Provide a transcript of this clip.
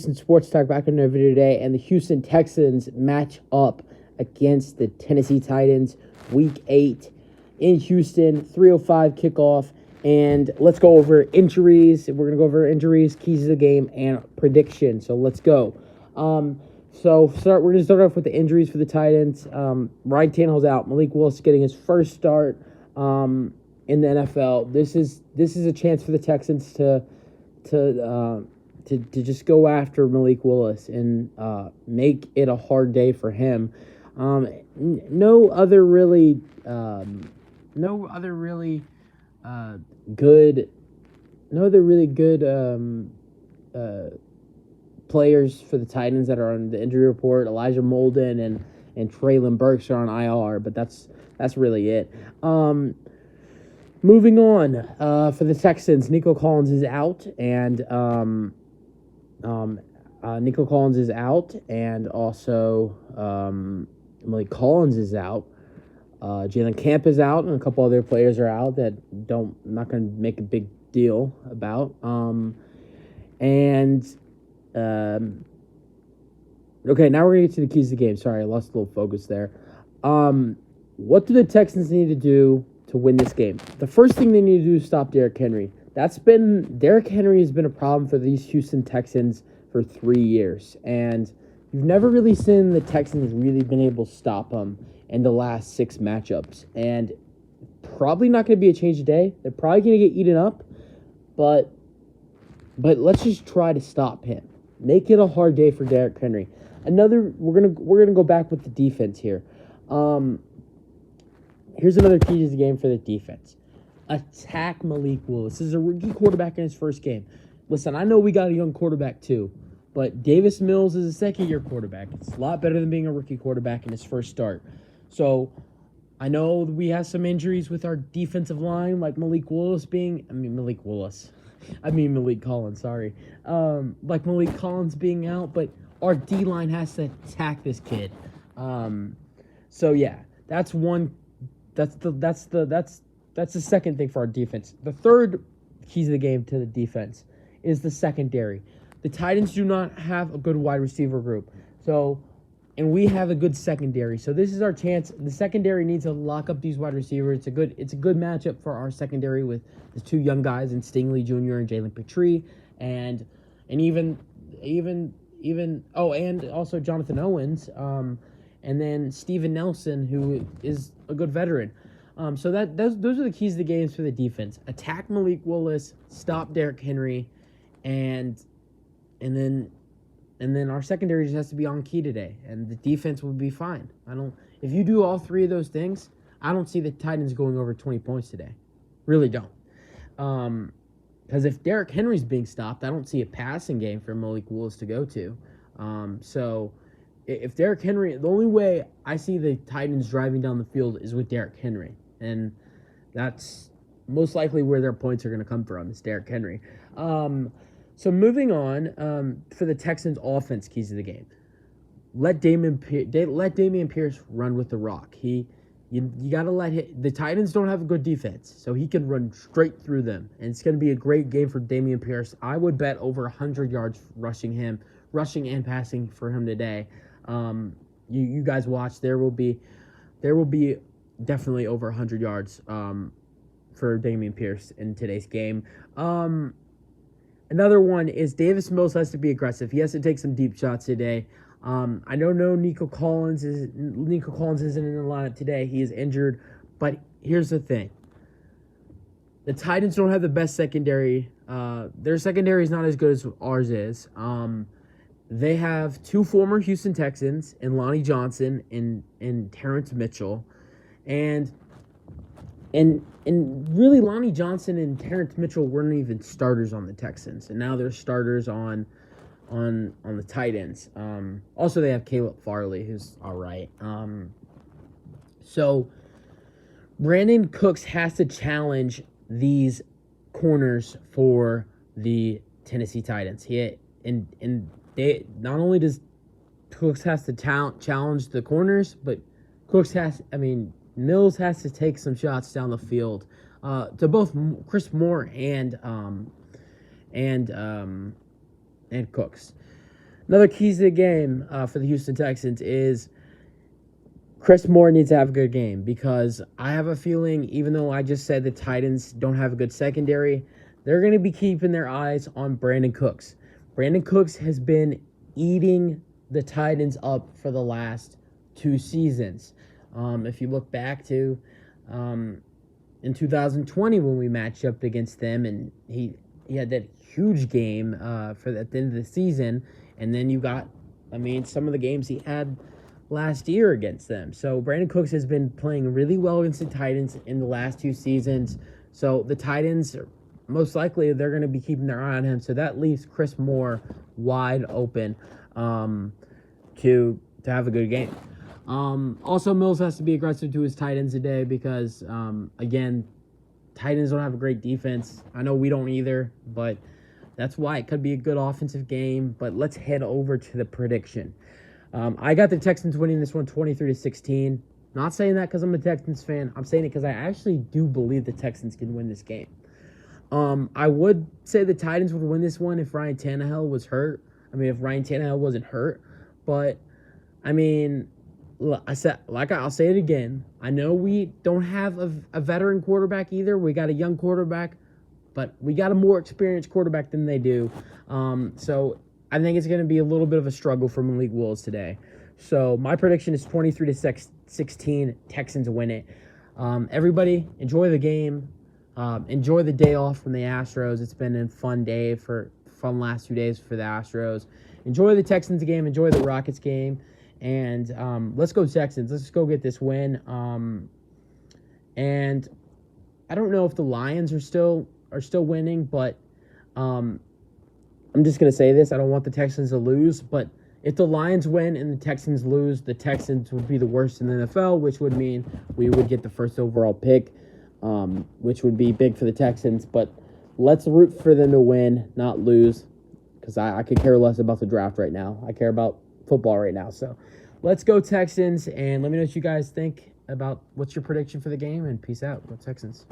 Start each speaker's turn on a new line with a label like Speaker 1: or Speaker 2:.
Speaker 1: Sports Talk back in another video today, and the Houston Texans match up against the Tennessee Titans Week 8 in Houston, 3:05 kickoff, and let's go over injuries. We're going to go over injuries, keys of the game, and predictions. So let's go. We're going to start off with the injuries for the Titans. Ryan Tannehill's out. Malik Willis getting his first start in the NFL. This is a chance for the Texans to just go after Malik Willis and make it a hard day for him. No other really good players for the Titans that are on the injury report. Elijah Molden and Traylon Burks are on IR, but that's really it. Moving on, for the Texans, Nico Collins is out, and also Malik Collins is out. Jalen Camp is out, and a couple other players are out that I'm not going to make a big deal about. Okay, now we're going to get to the keys of the game. Sorry, I lost a little focus there. What do the Texans need to do to win this game? The first thing they need to do is stop Derrick Henry. Derrick Henry has been a problem for these Houston Texans for 3 years, and you've never really seen the Texans really been able to stop him in the last 6 matchups, and probably not going to be a change today. They're probably going to get eaten up, but let's just try to stop him. Make it a hard day for Derrick Henry. We're gonna go back with the defense here. Here's another key to the game for the defense. Attack Malik Willis. This is a rookie quarterback in his first game. Listen, I know we got a young quarterback too, but Davis Mills is a second-year quarterback. It's a lot better than being a rookie quarterback in his first start. So I know we have some injuries with our defensive line, like Malik Collins, sorry. Like Malik Collins being out, but our D-line has to attack this kid. So yeah, that's the second thing for our defense. The third keys of the game to the defense is the secondary. The Titans do not have a good wide receiver group. And we have a good secondary. So this is our chance. The secondary needs to lock up these wide receivers. It's a good matchup for our secondary with the 2 young guys in Stingley Jr. and Jalen Petrie, and also Jonathan Owens, and then Steven Nelson, who is a good veteran. So those are the keys to the games for the defense. Attack Malik Willis, stop Derrick Henry, and then our secondary just has to be on key today, and the defense will be fine. If you do all 3 of those things, I don't see the Titans going over 20 points today. Really don't. Because if Derrick Henry's being stopped, I don't see a passing game for Malik Willis to go to. So if Derrick Henry, the only way I see the Titans driving down the field is with Derrick Henry, and that's most likely where their points are going to come from, is Derrick Henry. So moving on, for the Texans' offense keys to the game, let Damian Pierce run with the rock. You got to let him. The Titans don't have a good defense, so he can run straight through them, and it's going to be a great game for Damian Pierce. I would bet over 100 yards rushing and passing for him today. You guys watch. There will be definitely over 100 yards for Damian Pierce in today's game. Another one is Davis Mills has to be aggressive. He has to take some deep shots today. I don't know Nico Collins isn't in the lineup today. He is injured. But here's the thing. The Titans don't have the best secondary. Their secondary is not as good as ours is. They have 2 former Houston Texans, and Lonnie Johnson and Terrence Mitchell. And really, Lonnie Johnson and Terrence Mitchell weren't even starters on the Texans, and now they're starters on the Titans. Also, they have Caleb Farley, who's all right. So Brandon Cooks has to challenge these corners for the Tennessee Titans. Not only does Cooks has to challenge the corners, but Mills has to take some shots down the field to both Chris Moore and Cooks. Another keys to the game for the Houston Texans is Chris Moore needs to have a good game, because I have a feeling, even though I just said the Titans don't have a good secondary, they're going to be keeping their eyes on Brandon Cooks. Brandon Cooks has been eating the Titans up for the last 2 seasons. If you look back to in 2020 when we matched up against them, and he had that huge game for at the end of the season, and then you got, some of the games he had last year against them. So Brandon Cooks has been playing really well against the Titans in the last 2 seasons. So the Titans, most likely, they're going to be keeping their eye on him. So that leaves Chris Moore wide open to have a good game. Also, Mills has to be aggressive to his tight ends today because, again, Titans don't have a great defense. I know we don't either, but that's why it could be a good offensive game. But let's head over to the prediction. I got the Texans winning this one 23-16. Not saying that because I'm a Texans fan. I'm saying it because I actually do believe the Texans can win this game. I would say the Titans would win this one if Ryan Tannehill was hurt. If Ryan Tannehill wasn't hurt. But, I'll say it again. I know we don't have a veteran quarterback either. We got a young quarterback, but we got a more experienced quarterback than they do. So I think it's going to be a little bit of a struggle for Malik Willis today. So my prediction is 23-16. Texans win it. Everybody, enjoy the game. Enjoy the day off from the Astros. It's been a fun last 2 days for the Astros. Enjoy the Texans game. Enjoy the Rockets game. And let's go Texans. Let's go get this win. And I don't know if the Lions are still winning, but I'm just going to say this. I don't want the Texans to lose, but if the Lions win and the Texans lose, the Texans would be the worst in the NFL, which would mean we would get the first overall pick, which would be big for the Texans. But let's root for them to win, not lose, because I could care less about the draft right now. I care about football right now. So let's go Texans, and let me know what you guys think about what's your prediction for the game, and peace out. Go Texans.